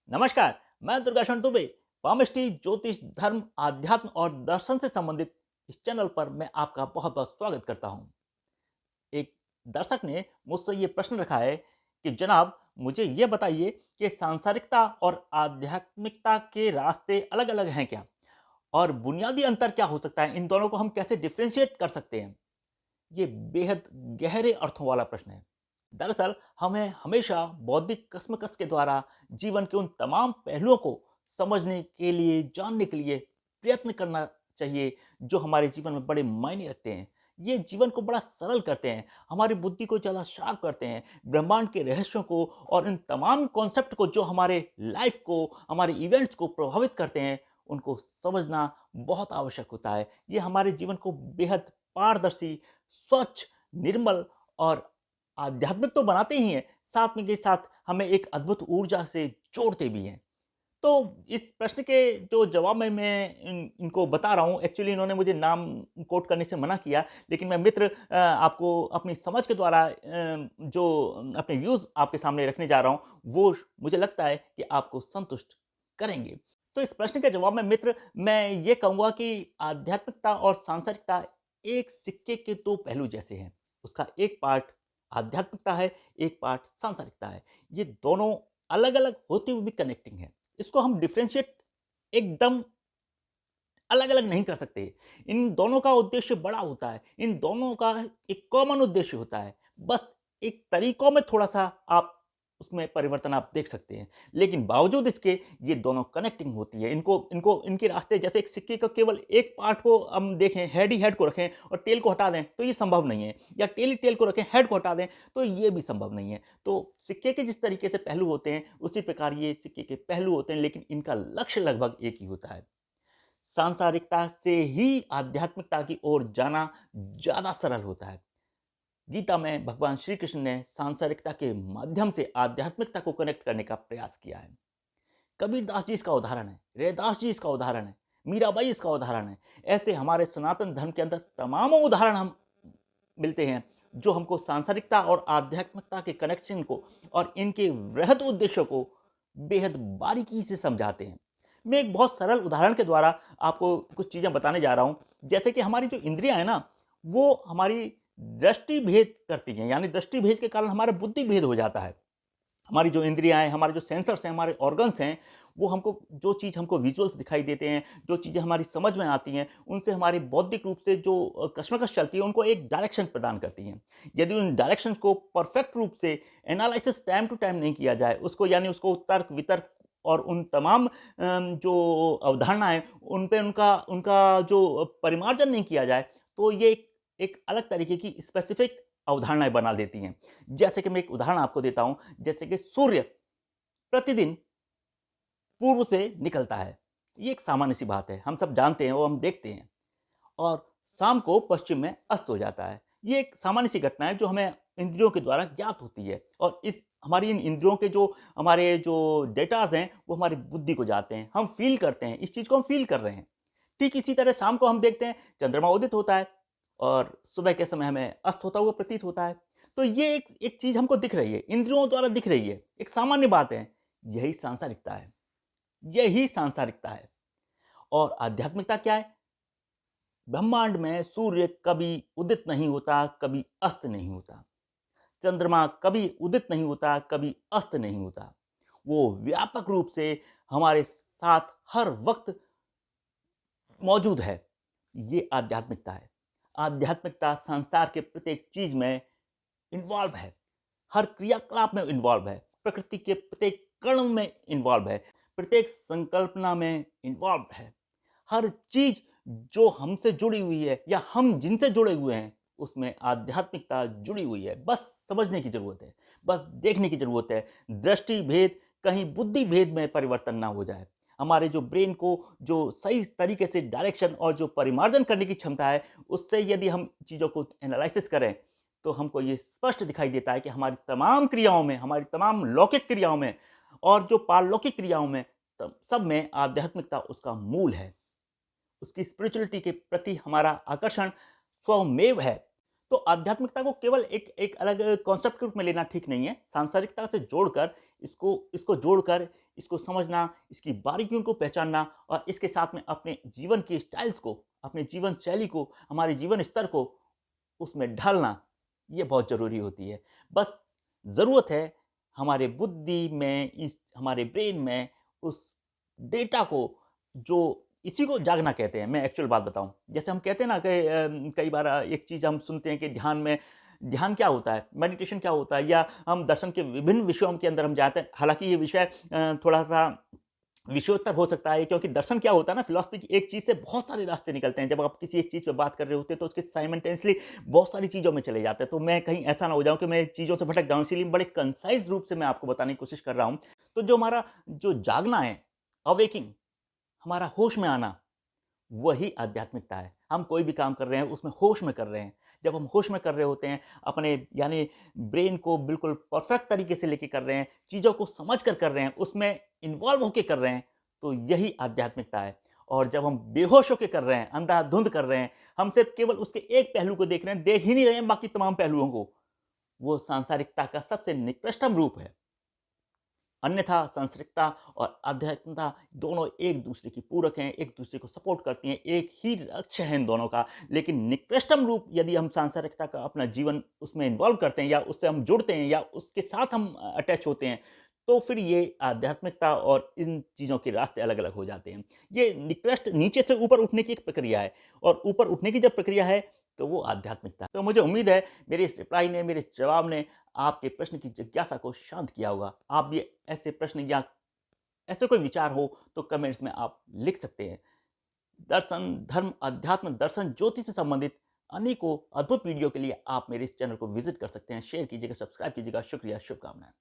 नमस्कार। मैं दुर्गाशरण दुबे, पामिस्ट्री, ज्योतिष, धर्म, आध्यात्म और दर्शन से संबंधित इस चैनल पर मैं आपका बहुत बहुत स्वागत करता हूँ। एक दर्शक ने मुझसे ये प्रश्न रखा है कि जनाब, मुझे ये बताइए कि सांसारिकता और आध्यात्मिकता के रास्ते अलग अलग हैं क्या, और बुनियादी अंतर क्या हो सकता है, इन दोनों को हम कैसे डिफ्रेंशिएट कर सकते हैं। ये बेहद गहरे अर्थों वाला प्रश्न है। दरअसल हमें हमेशा बौद्धिक कसमकस के द्वारा जीवन के उन तमाम पहलुओं को समझने के लिए, जानने के लिए प्रयत्न करना चाहिए जो हमारे जीवन में बड़े मायने रखते हैं। ये जीवन को बड़ा सरल करते हैं, हमारी बुद्धि को ज़्यादा शार्प करते हैं, ब्रह्मांड के रहस्यों को और इन तमाम कॉन्सेप्ट को जो हमारे लाइफ को, हमारे इवेंट्स को प्रभावित करते हैं, उनको समझना बहुत आवश्यक होता है। ये हमारे जीवन को बेहद पारदर्शी, स्वच्छ, निर्मल और आध्यात्मिक तो बनाते ही हैं, साथ में के साथ हमें एक अद्भुत ऊर्जा से जोड़ते भी हैं। तो इस प्रश्न के जो जवाब में मैं इनको बता रहा हूँ, एक्चुअली इन्होंने मुझे नाम कोट करने से मना किया, लेकिन मैं मित्र आपको अपनी समझ के द्वारा जो अपने व्यूज़ आपके सामने रखने जा रहा हूँ, वो मुझे लगता है कि आपको संतुष्ट करेंगे। तो इस प्रश्न के जवाब में मित्र, मैं ये कहूँगा कि आध्यात्मिकता और सांसारिकता एक सिक्के के 2 पहलू जैसे हैं। उसका एक पार्ट आध्यात्मिकता है, एक पार्ट सांसारिकता है। ये दोनों अलग-अलग होते हुए भी कनेक्टिंग हैं। इसको हम डिफरेंशिएट एकदम अलग-अलग नहीं कर सकते। इन दोनों का उद्देश्य बड़ा होता है। इन दोनों का एक कॉमन उद्देश्य होता है। बस एक तरीकों में थोड़ा-सा आप उसमें परिवर्तन आप देख सकते हैं। लेकिन बावजूद इसके ये दोनों कनेक्टिंग होती है। इनको इनको इनके रास्ते, जैसे एक सिक्के का केवल एक पार्ट को हम देखें, हेड ही हेड को रखें और टेल को हटा दें, तो ये संभव नहीं है। या टेल ही टेल को रखें, हेड को हटा दें, तो ये भी संभव नहीं है। तो सिक्के के जिस तरीके से पहलू होते हैं, उसी प्रकार ये सिक्के के पहलू होते हैं, लेकिन इनका लक्ष्य लगभग एक ही होता है। सांसारिकता से ही आध्यात्मिकता की ओर जाना ज़्यादा सरल होता है। गीता में भगवान श्री कृष्ण ने सांसारिकता के माध्यम से आध्यात्मिकता को कनेक्ट करने का प्रयास किया है। कबीरदास जी इसका उदाहरण है, रैदास जी इसका उदाहरण है, मीराबाई इसका उदाहरण है। ऐसे हमारे सनातन धर्म के अंदर तमामों उदाहरण हम मिलते हैं जो हमको सांसारिकता और आध्यात्मिकता के कनेक्शन को और इनके वृहद उद्देश्यों को बेहद बारीकी से समझाते हैं। मैं एक बहुत सरल उदाहरण के द्वारा आपको कुछ चीज़ें बताने जा रहा हूँ। जैसे कि हमारी जो इंद्रियां हैं ना, वो हमारी दृष्टि भेद करती हैं, यानी दृष्टि भेद के कारण हमारा बुद्धि भेद हो जाता है। हमारी जो इंद्रियाँ हैं, हमारे जो सेंसर्स हैं, हमारे ऑर्गन्स हैं, वो हमको जो चीज़ हमको विजुअल्स दिखाई देते हैं, जो चीज़ें हमारी समझ में आती हैं, उनसे हमारी बौद्धिक रूप से जो कशमकश चलती है, उनको एक डायरेक्शन प्रदान करती हैं। यदि उन डायरेक्शंस को परफेक्ट रूप से एनालिसिस टाइम टू टाइम नहीं किया जाए, उसको यानी उसको तर्क-वितर्क और उन तमाम जो अवधारणाएँ, उन पे उनका उनका जो परिमार्जन नहीं किया जाए, तो ये एक एक अलग तरीके की स्पेसिफिक अवधारणाएँ बना देती हैं। जैसे कि मैं एक उदाहरण आपको देता हूँ, जैसे कि सूर्य प्रतिदिन पूर्व से निकलता है। ये एक सामान्य सी बात है, हम सब जानते हैं, वो हम देखते हैं, और शाम को पश्चिम में अस्त हो जाता है। ये एक सामान्य सी घटना है जो हमें इंद्रियों के द्वारा ज्ञात होती है, और इस हमारी इन इंद्रियों के जो हमारे जो डेटाज़ हैं, वो हमारी बुद्धि को जाते हैं। हम फ़ील करते हैं, इस चीज़ को हम फ़ील कर रहे हैं। ठीक इसी तरह शाम को हम देखते हैं, चंद्रमा उदित होता है और सुबह के समय हमें अस्त होता हुआ प्रतीत होता है। तो ये एक एक चीज़ हमको दिख रही है, इंद्रियों द्वारा दिख रही है, एक सामान्य बात है। यही सांसारिकता है, यही सांसारिकता है। और आध्यात्मिकता क्या है? ब्रह्मांड में सूर्य कभी उदित नहीं होता, कभी अस्त नहीं होता। चंद्रमा कभी उदित नहीं होता, कभी अस्त नहीं होता। वो व्यापक रूप से हमारे साथ हर वक़्त मौजूद है। ये आध्यात्मिकता है। आध्यात्मिकता संसार के प्रत्येक चीज़ में इन्वॉल्व है, हर क्रियाकलाप में इन्वॉल्व है, प्रकृति के प्रत्येक कण में इन्वॉल्व है, प्रत्येक संकल्पना में इन्वॉल्व है। हर चीज़ जो हमसे जुड़ी हुई है या हम जिनसे जुड़े हुए हैं, उसमें आध्यात्मिकता जुड़ी हुई है। बस समझने की ज़रूरत है, बस देखने की ज़रूरत है। दृष्टि भेद कहीं बुद्धि भेद में परिवर्तन ना हो जाए। हमारे जो ब्रेन को जो सही तरीके से डायरेक्शन और जो परिमार्जन करने की क्षमता है, उससे यदि हम चीज़ों को एनालिसिस करें, तो हमको ये स्पष्ट दिखाई देता है कि हमारी तमाम क्रियाओं में, हमारी तमाम लौकिक क्रियाओं में और जो पारलौकिक क्रियाओं में, सब में आध्यात्मिकता उसका मूल है। उसकी स्पिरिचुअलिटी के प्रति हमारा आकर्षण स्वमेव है। तो आध्यात्मिकता को केवल एक एक अलग कॉन्सेप्ट के रूप में लेना ठीक नहीं है। सांसारिकता से जोड़कर इसको इसको जोड़कर इसको समझना, इसकी बारीकियों को पहचानना और इसके साथ में अपने जीवन की स्टाइल्स को, अपने जीवन शैली को, हमारे जीवन स्तर को उसमें ढालना, ये बहुत ज़रूरी होती है। बस ज़रूरत है हमारे बुद्धि में, इस हमारे ब्रेन में उस डेटा को, जो इसी को जागना कहते हैं। मैं एक्चुअल बात बताऊँ, जैसे हम कहते हैं ना कि कई बार एक चीज़ हम सुनते हैं कि ध्यान क्या होता है, मेडिटेशन क्या होता है, या हम दर्शन के विभिन्न विषयों के अंदर हम जाते हैं। हालाँकि ये विषय थोड़ा-सा विषयोत्तर हो सकता है, क्योंकि दर्शन क्या होता है ना, फिलॉसफी की एक चीज़ से बहुत सारे रास्ते निकलते हैं। जब आप किसी एक चीज़ पे बात कर रहे होते हैं तो उसके साइमल्टेनियसली बहुत सारी चीज़ों में चले जाते हैं। तो मैं कहीं ऐसा ना हो जाऊँ कि मैं चीज़ों से भटक जाऊँ, इसीलिए बड़े कंसाइज़ रूप से मैं आपको बताने की कोशिश कर रहा हूँ। तो जो हमारा जो जागना है, अवेकिंग, हमारा होश में आना, वही आध्यात्मिकता है। हम कोई भी काम कर रहे हैं उसमें होश में कर रहे हैं। जब हम होश में कर रहे होते हैं, अपने यानी ब्रेन को बिल्कुल परफेक्ट तरीके से लेके कर रहे हैं, चीज़ों को समझ कर रहे हैं, उसमें इन्वॉल्व होके कर रहे हैं, तो यही आध्यात्मिकता है। और जब हम बेहोश होके कर रहे हैं, अंधाधुंध कर रहे हैं, हम सिर्फ केवल उसके एक पहलू को देख रहे हैं, देख ही नहीं रहे हैं बाकी तमाम पहलुओं को, वो सांसारिकता का सबसे निकृष्टतम रूप है। अन्यथा सांसारिकता और आध्यात्मिकता दोनों एक दूसरे की पूरक हैं, एक दूसरे को सपोर्ट करती हैं, एक ही लक्ष्य है इन दोनों का। लेकिन निकृष्टतम रूप यदि हम सांसारिकता का अपना जीवन उसमें इन्वॉल्व करते हैं, या उससे हम जुड़ते हैं, या उसके साथ हम अटैच होते हैं, तो फिर ये आध्यात्मिकता और इन चीज़ों के रास्ते अलग-अलग हो जाते हैं। ये निकृष्ट नीचे से ऊपर उठने की एक प्रक्रिया है, और ऊपर उठने की जब प्रक्रिया है, तो वो आध्यात्मिकता है। तो मुझे उम्मीद है मेरे इस रिप्लाई ने, मेरे इस जवाब ने आपके प्रश्न की जिज्ञासा को शांत किया होगा। आप भी ऐसे प्रश्न या ऐसे कोई विचार हो तो कमेंट्स में आप लिख सकते हैं। दर्शन, धर्म, अध्यात्म, दर्शन, ज्योतिष से संबंधित अनेकों अद्भुत वीडियो के लिए आप मेरे इस चैनल को विजिट कर सकते हैं। शेयर कीजिएगा, सब्सक्राइब कीजिएगा। शुक्रिया, शुभकामनाएँ।